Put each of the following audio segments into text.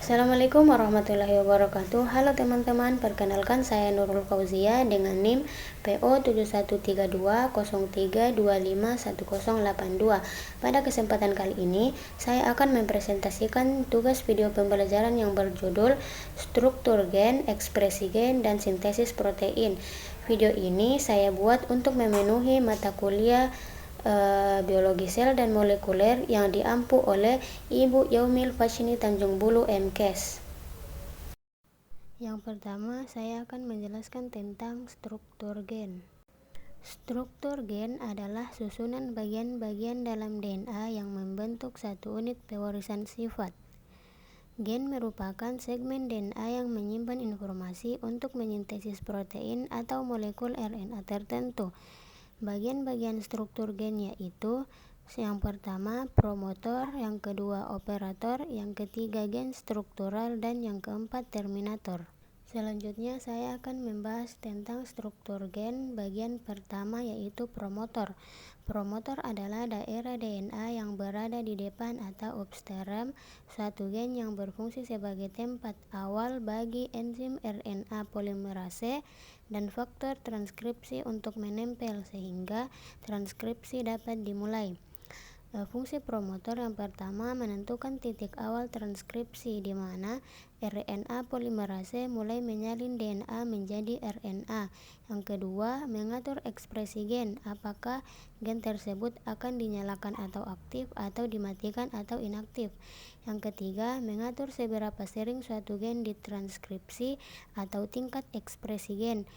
Assalamualaikum warahmatullahi wabarakatuh. Halo teman-teman, perkenalkan saya Nurul Fauzia dengan NIM PO713203251082. Pada kesempatan kali ini, saya akan mempresentasikan tugas video pembelajaran yang berjudul Struktur Gen, Ekspresi Gen, dan Sintesis Protein. Video ini saya buat untuk memenuhi mata kuliah biologi sel dan molekuler yang diampu oleh Ibu Yaumil Fashni Tanjung Bulu MKes. Yang pertama, saya akan menjelaskan tentang struktur gen. Struktur gen adalah susunan bagian-bagian dalam DNA yang membentuk satu unit pewarisan sifat. Gen merupakan segmen DNA yang menyimpan informasi untuk menyintesis protein atau molekul RNA tertentu. Bagian-bagian struktur gen yaitu yang pertama promotor, yang kedua operator, yang ketiga gen struktural, dan yang keempat terminator. Selanjutnya saya akan membahas tentang struktur gen. Bagian pertama yaitu promotor. Promotor adalah daerah DNA yang berada di depan atau upstream suatu gen yang berfungsi sebagai tempat awal bagi enzim RNA polimerase dan faktor transkripsi untuk menempel sehingga transkripsi dapat dimulai. Fungsi promotor yang pertama menentukan titik awal transkripsi di mana RNA polimerase mulai menyalin DNA menjadi RNA. Yang kedua, mengatur ekspresi gen, apakah gen tersebut akan dinyalakan atau aktif atau dimatikan atau inaktif. Yang ketiga, mengatur seberapa sering suatu gen ditranskripsi atau tingkat ekspresi gen.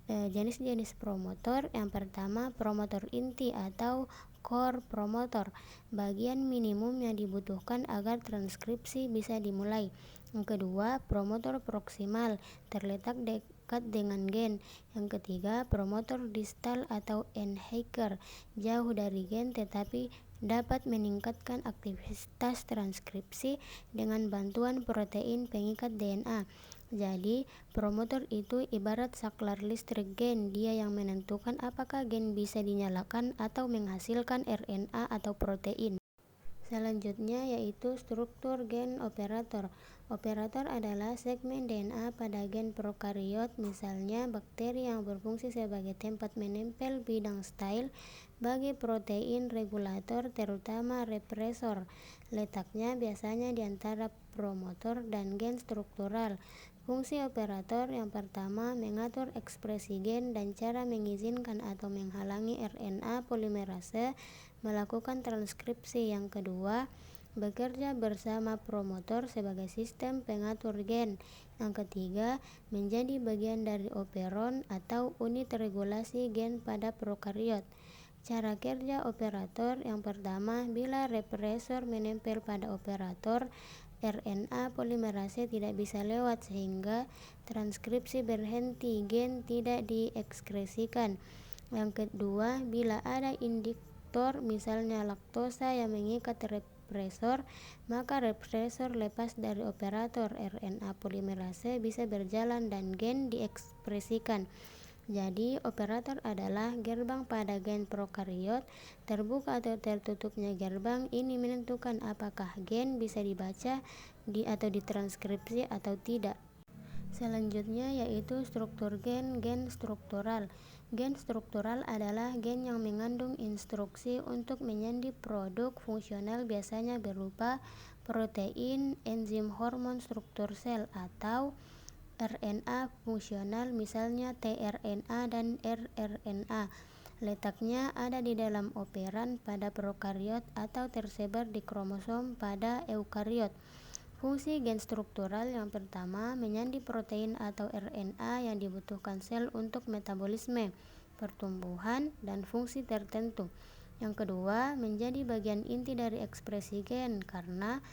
Jenis-jenis promotor, yang pertama promotor inti atau core promotor, bagian minimum yang dibutuhkan agar transkripsi bisa dimulai. Yang kedua, promotor proksimal, terletak dekat dengan gen. Yang ketiga, promotor distal atau enhancer, jauh dari gen tetapi dapat meningkatkan aktivitas transkripsi dengan bantuan protein pengikat DNA. Jadi, promotor itu ibarat saklar listrik gen, dia yang menentukan apakah gen bisa dinyalakan atau menghasilkan RNA atau protein. Selanjutnya yaitu struktur gen operator. Operator adalah segmen DNA pada gen prokariot, misalnya bakteri yang berfungsi sebagai tempat menempel bidang style bagi protein regulator terutama represor. Letaknya biasanya di antara promotor dan gen struktural. Fungsi operator yang pertama mengatur ekspresi gen dan cara mengizinkan atau menghalangi RNA polimerase melakukan transkripsi. Yang kedua, bekerja bersama promotor sebagai sistem pengatur gen. Yang ketiga, menjadi bagian dari operon atau unit regulasi gen pada prokariot. Cara kerja operator yang pertama, bila represor menempel pada operator, RNA polimerase tidak bisa lewat sehingga transkripsi berhenti, gen tidak diekskresikan. Yang kedua, bila ada induktor misalnya laktosa yang mengikat represor, maka represor lepas dari operator, RNA polimerase bisa berjalan dan gen diekspresikan. Jadi, operator adalah gerbang pada gen prokariot. Terbuka atau tertutupnya gerbang ini menentukan apakah gen bisa dibaca atau ditranskripsi atau tidak. Selanjutnya yaitu struktur gen, gen struktural. Gen struktural adalah gen yang mengandung instruksi untuk menyandi produk fungsional biasanya berupa protein, enzim, hormon, struktur sel, atau RNA fungsional misalnya tRNA dan rRNA. Letaknya ada di dalam operan pada prokariot atau tersebar di kromosom pada eukariot. Fungsi gen struktural yang pertama menyandi protein atau RNA yang dibutuhkan sel untuk metabolisme, pertumbuhan, dan fungsi tertentu. Yang kedua, menjadi bagian inti dari ekspresi gen karena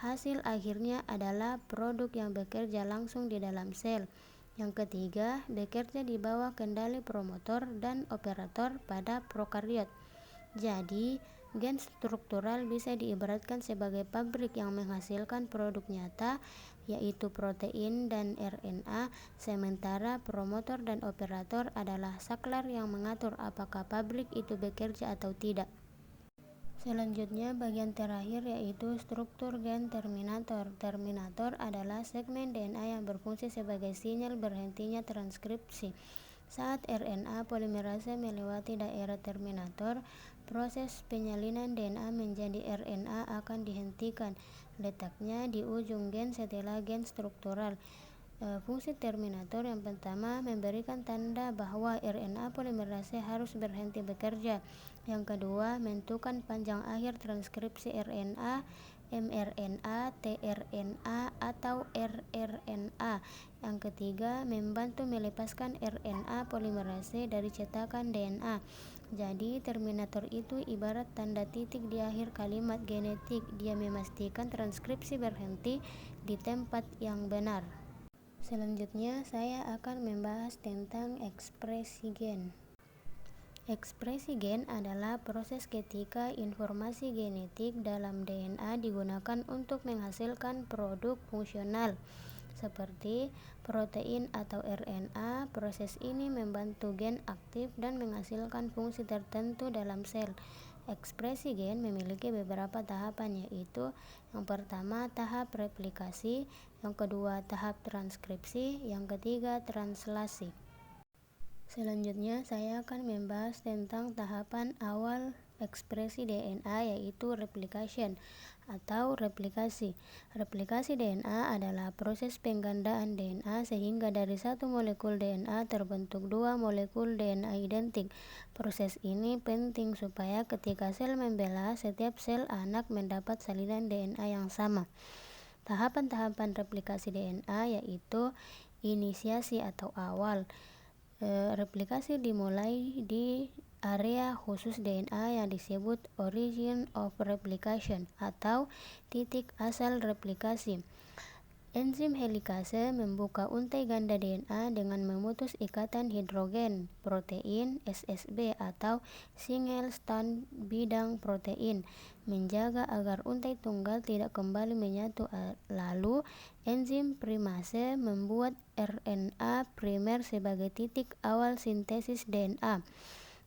hasil akhirnya adalah produk yang bekerja langsung di dalam sel. Yang ketiga, bekerja di bawah kendali promotor dan operator pada prokariot. Jadi, gen struktural bisa diibaratkan sebagai pabrik yang menghasilkan produk nyata, yaitu protein dan RNA, sementara promotor dan operator adalah saklar yang mengatur apakah pabrik itu bekerja atau tidak. Selanjutnya bagian terakhir yaitu struktur gen terminator. Terminator adalah segmen DNA yang berfungsi sebagai sinyal berhentinya transkripsi. Saat RNA polimerase melewati daerah terminator, proses penyalinan DNA menjadi RNA akan dihentikan. Letaknya di ujung gen setelah gen struktural. Fungsi terminator yang pertama memberikan tanda bahwa RNA polimerase harus berhenti bekerja. Yang kedua, menentukan panjang akhir transkripsi RNA, mRNA, tRNA, atau rRNA. Yang ketiga, membantu melepaskan RNA polimerase dari cetakan DNA. Jadi, terminator itu ibarat tanda titik di akhir kalimat genetik. Dia memastikan transkripsi berhenti di tempat yang benar. Selanjutnya, saya akan membahas tentang ekspresi gen. Ekspresi gen adalah proses ketika informasi genetik dalam DNA digunakan untuk menghasilkan produk fungsional seperti protein atau RNA. Proses ini membantu gen aktif dan menghasilkan fungsi tertentu dalam sel. Ekspresi gen memiliki beberapa tahapan, yaitu yang pertama tahap replikasi, yang kedua tahap transkripsi, yang ketiga translasi. Selanjutnya saya akan membahas tentang tahapan awal ekspresi DNA, yaitu replication atau replikasi. Replikasi DNA adalah proses penggandaan DNA sehingga dari satu molekul DNA terbentuk dua molekul DNA identik. Proses ini penting supaya ketika sel membelah, setiap sel anak mendapat salinan DNA yang sama. Tahapan-tahapan replikasi DNA yaitu inisiasi atau awal. Replikasi dimulai di area khusus DNA yang disebut origin of replication atau titik asal replikasi. Enzim helikase membuka untai ganda DNA dengan memutus ikatan hidrogen protein SSB atau single strand bidang protein, menjaga agar untai tunggal tidak kembali menyatu. Lalu, enzim primase membuat RNA primer sebagai titik awal sintesis DNA.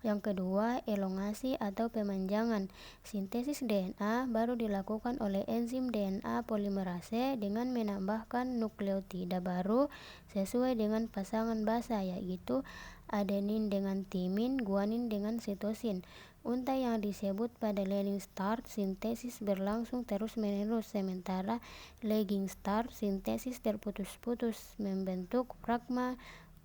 Yang kedua, elongasi atau pemanjangan. Sintesis DNA baru dilakukan oleh enzim DNA polimerase dengan menambahkan nukleotida baru sesuai dengan pasangan basa, yaitu adenin dengan timin, guanin dengan sitosin. Untai yang disebut pada leading start sintesis berlangsung terus-menerus, sementara lagging start sintesis terputus-putus membentuk pragma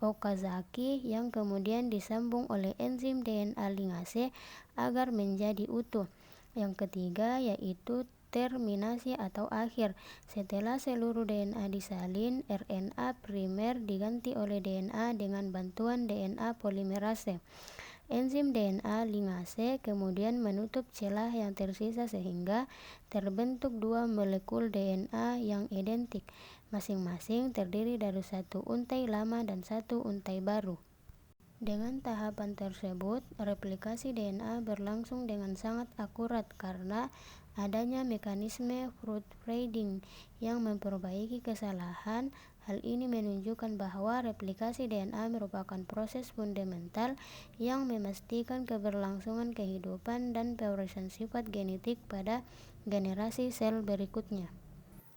Okazaki yang kemudian disambung oleh enzim DNA ligase agar menjadi utuh. Yang ketiga yaitu terminasi atau akhir. Setelah seluruh DNA disalin, RNA primer diganti oleh DNA dengan bantuan DNA polimerase. Enzim DNA ligase kemudian menutup celah yang tersisa sehingga terbentuk dua molekul DNA yang identik, masing-masing terdiri dari satu untai lama dan satu untai baru. Dengan tahapan tersebut, replikasi DNA berlangsung dengan sangat akurat karena adanya mekanisme proofreading yang memperbaiki kesalahan. Hal ini menunjukkan bahwa replikasi DNA merupakan proses fundamental yang memastikan keberlangsungan kehidupan dan pewarisan sifat genetik pada generasi sel berikutnya.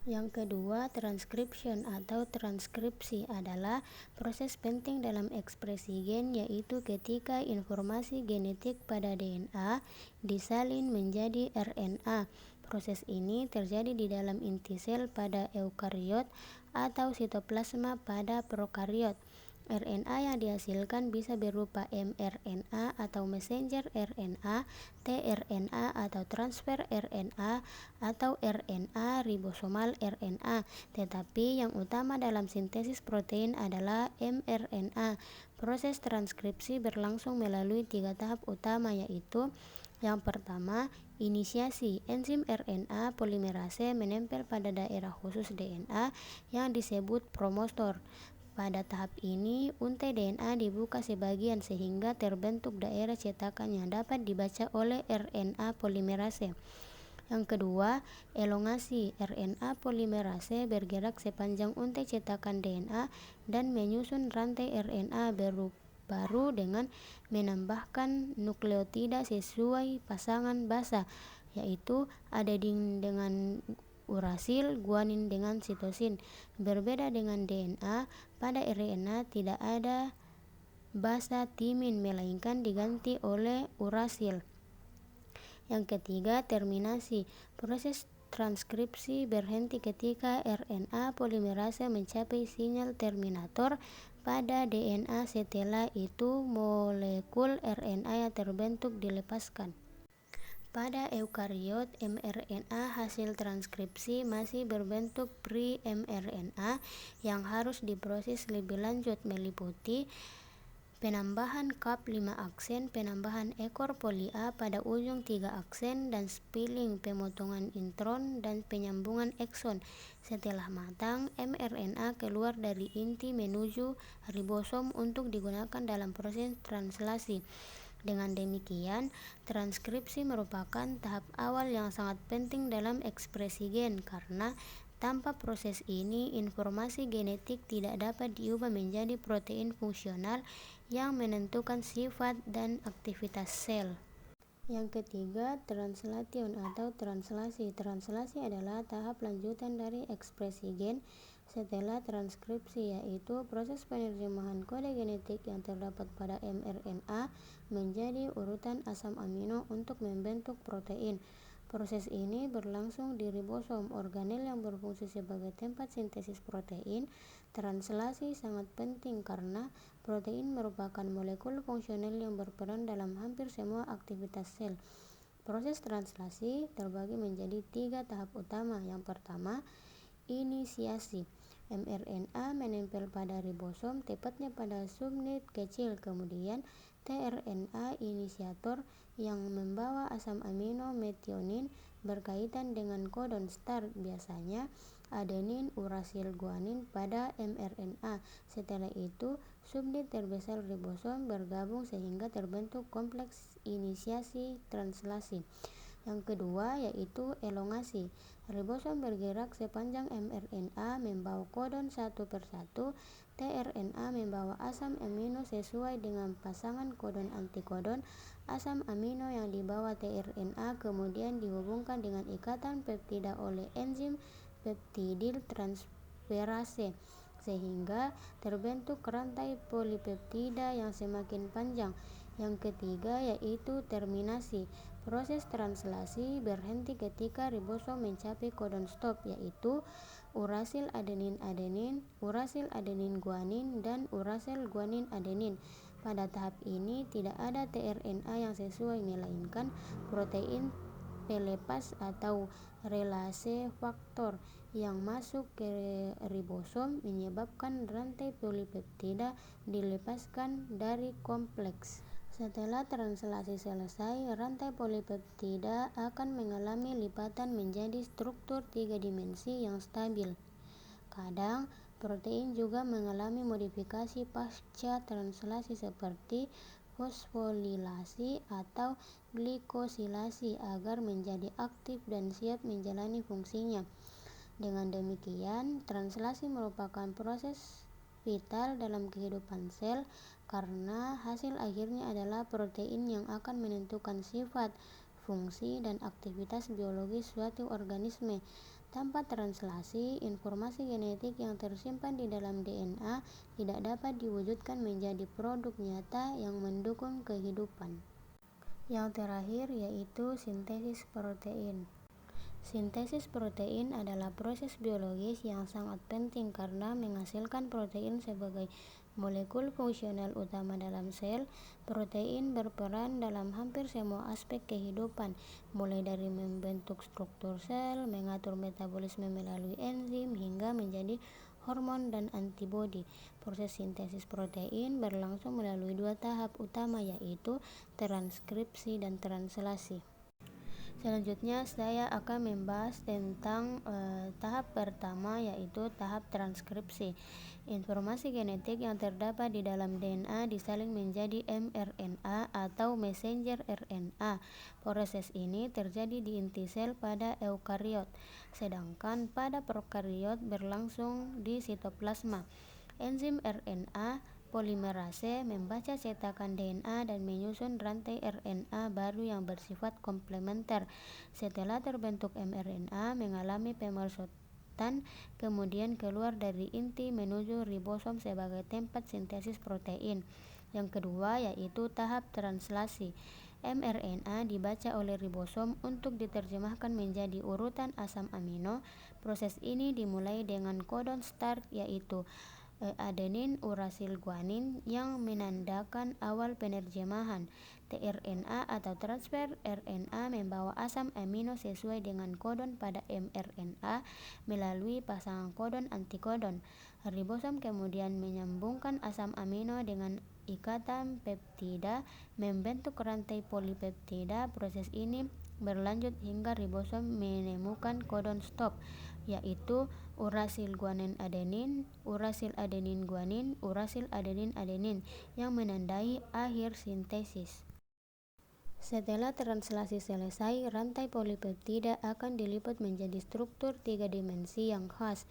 Yang kedua, transcription atau transkripsi adalah proses penting dalam ekspresi gen, yaitu ketika informasi genetik pada DNA disalin menjadi RNA. Proses ini terjadi di dalam inti sel pada eukariot atau sitoplasma pada prokariot. RNA yang dihasilkan bisa berupa mRNA atau messenger RNA, tRNA atau transfer RNA, atau RNA ribosomal RNA. Tetapi yang utama dalam sintesis protein adalah mRNA. Proses transkripsi berlangsung melalui 3 tahap utama, yaitu yang pertama, inisiasi. Enzim RNA polimerase menempel pada daerah khusus DNA yang disebut promotor. Pada tahap ini, untai DNA dibuka sebagian sehingga terbentuk daerah cetakan yang dapat dibaca oleh RNA polimerase. Yang kedua, elongasi. RNA polimerase bergerak sepanjang untai cetakan DNA dan menyusun rantai RNA baru dengan menambahkan nukleotida sesuai pasangan basa. yaitu adenin dengan urasil, guanin dengan sitosin. Berbeda dengan DNA, pada RNA tidak ada basa timin melainkan diganti oleh urasil. Yang ketiga, terminasi. Proses transkripsi berhenti ketika RNA polimerase mencapai sinyal terminator pada DNA. Setelah itu, molekul RNA yang terbentuk dilepaskan. Pada eukariot, mRNA hasil transkripsi masih berbentuk pre-mRNA yang harus diproses lebih lanjut, meliputi penambahan cap 5 aksen, penambahan ekor poli A pada ujung 3 aksen, dan spilling, pemotongan intron, dan penyambungan ekson. Setelah matang, mRNA keluar dari inti menuju ribosom untuk digunakan dalam proses translasi. Dengan demikian, transkripsi merupakan tahap awal yang sangat penting dalam ekspresi gen, karena tanpa proses ini, informasi genetik tidak dapat diubah menjadi protein fungsional yang menentukan sifat dan aktivitas sel. Yang ketiga, translation atau translasi. Translasi adalah tahap lanjutan dari ekspresi gen setelah transkripsi, yaitu proses penerjemahan kode genetik yang terdapat pada mRNA menjadi urutan asam amino untuk membentuk protein. Proses ini berlangsung di ribosom, organel yang berfungsi sebagai tempat sintesis protein. Translasi sangat penting karena protein merupakan molekul fungsional yang berperan dalam hampir semua aktivitas sel. Proses translasi terbagi menjadi 3 tahap utama. Yang pertama, inisiasi. mRNA menempel pada ribosom, tepatnya pada subunit kecil. Kemudian tRNA inisiator yang membawa asam amino metionin berkaitan dengan kodon start, biasanya adenin urasil guanin pada mRNA. Setelah itu, subunit terbesar ribosom bergabung sehingga terbentuk kompleks inisiasi translasi. Yang kedua yaitu elongasi. Ribosom bergerak sepanjang mRNA membawa kodon satu persatu. tRNA membawa asam amino sesuai dengan pasangan kodon antikodon. Asam amino yang dibawa tRNA kemudian dihubungkan dengan ikatan peptida oleh enzim peptidil transferase sehingga terbentuk rantai polipeptida yang semakin panjang. Yang ketiga yaitu terminasi. Proses translasi berhenti ketika ribosom mencapai kodon stop, yaitu urasil adenin-adenin, urasil adenin-guanin, dan urasil guanin-adenin. Pada tahap ini tidak ada tRNA yang sesuai, melainkan protein pelepas atau relase faktor yang masuk ke ribosom menyebabkan rantai polipeptida dilepaskan dari kompleks. Setelah translasi selesai, rantai polipeptida akan mengalami lipatan menjadi struktur 3 dimensi yang stabil. Kadang, protein juga mengalami modifikasi pasca translasi seperti fosfolilasi atau glikosilasi agar menjadi aktif dan siap menjalani fungsinya. Dengan demikian, translasi merupakan proses vital dalam kehidupan sel karena hasil akhirnya adalah protein yang akan menentukan sifat, fungsi, dan aktivitas biologis suatu organisme. Tanpa translasi, informasi genetik yang tersimpan di dalam DNA tidak dapat diwujudkan menjadi produk nyata yang mendukung kehidupan. Yang terakhir yaitu sintesis protein. Sintesis protein adalah proses biologis yang sangat penting karena menghasilkan protein sebagai molekul fungsional utama dalam sel. Protein berperan dalam hampir semua aspek kehidupan, mulai dari membentuk struktur sel, mengatur metabolisme melalui enzim, hingga menjadi hormon dan antibodi. Proses sintesis protein berlangsung melalui 2 tahap utama, yaitu transkripsi dan translasi. Selanjutnya saya akan membahas tentang tahap pertama, yaitu tahap transkripsi. Informasi genetik yang terdapat di dalam DNA disalin menjadi mRNA atau messenger RNA. Proses ini terjadi di inti sel pada eukariot, sedangkan pada prokariot berlangsung di sitoplasma. Enzim RNA polimerase membaca cetakan DNA dan menyusun rantai RNA baru yang bersifat komplementer. Setelah terbentuk mRNA mengalami pemerosotan, kemudian keluar dari inti menuju ribosom sebagai tempat sintesis protein. Yang kedua yaitu tahap translasi. mRNA dibaca oleh ribosom untuk diterjemahkan menjadi urutan asam amino. Proses ini dimulai dengan kodon start yaitu adenin urasil guanin yang menandakan awal penerjemahan. tRNA atau transfer RNA membawa asam amino sesuai dengan kodon pada mRNA melalui pasangan kodon antikodon. Ribosom kemudian menyambungkan asam amino dengan ikatan peptida membentuk rantai polipeptida. Proses ini berlanjut hingga ribosom menemukan kodon stop yaitu urasil guanin adenin, urasil adenin guanin, urasil adenin adenin yang menandai akhir sintesis. Setelah translasi selesai, rantai polipeptida akan dilipat menjadi struktur 3 dimensi yang khas.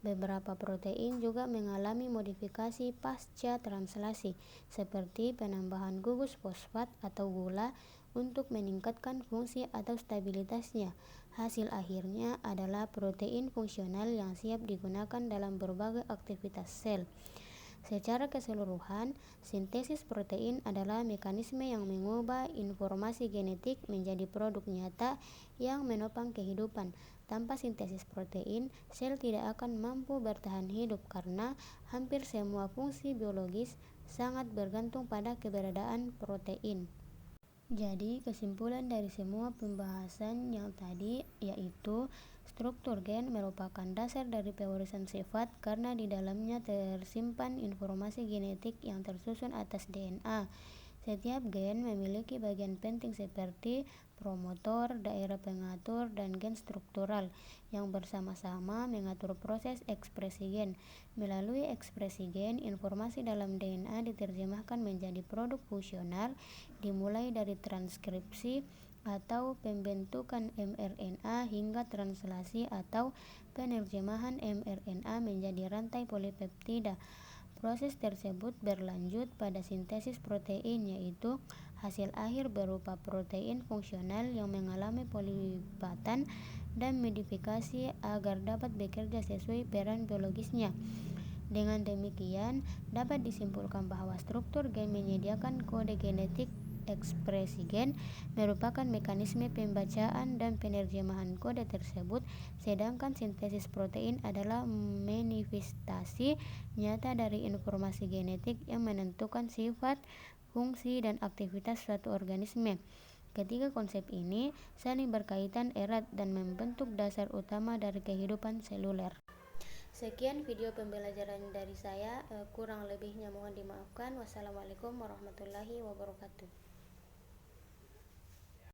Beberapa protein juga mengalami modifikasi pasca translasi, seperti penambahan gugus fosfat atau gula untuk meningkatkan fungsi atau stabilitasnya. Hasil akhirnya adalah protein fungsional yang siap digunakan dalam berbagai aktivitas sel. Secara keseluruhan, sintesis protein adalah mekanisme yang mengubah informasi genetik menjadi produk nyata yang menopang kehidupan. Tanpa sintesis protein, sel tidak akan mampu bertahan hidup karena hampir semua fungsi biologis sangat bergantung pada keberadaan protein. Jadi, kesimpulan dari semua pembahasan yang tadi yaitu struktur gen merupakan dasar dari pewarisan sifat karena di dalamnya tersimpan informasi genetik yang tersusun atas DNA. Setiap gen memiliki bagian penting seperti promotor, daerah pengatur, dan gen struktural yang bersama-sama mengatur proses ekspresi gen. Melalui ekspresi gen, informasi dalam DNA diterjemahkan menjadi produk fungsional dimulai dari transkripsi atau pembentukan mRNA hingga translasi atau penerjemahan mRNA menjadi rantai polipeptida. Proses tersebut berlanjut pada sintesis protein yaitu hasil akhir berupa protein fungsional yang mengalami polipeptidatan dan modifikasi agar dapat bekerja sesuai peran biologisnya. Dengan demikian, dapat disimpulkan bahwa struktur gen menyediakan kode genetik. Ekspresi gen merupakan mekanisme pembacaan dan penerjemahan kode tersebut, sedangkan sintesis protein adalah manifestasi nyata dari informasi genetik yang menentukan sifat, fungsi, dan aktivitas suatu organisme. Ketiga konsep ini saling berkaitan erat dan membentuk dasar utama dari kehidupan seluler. Sekian video pembelajaran dari saya, kurang lebihnya mohon dimaafkan. Wassalamualaikum warahmatullahi wabarakatuh.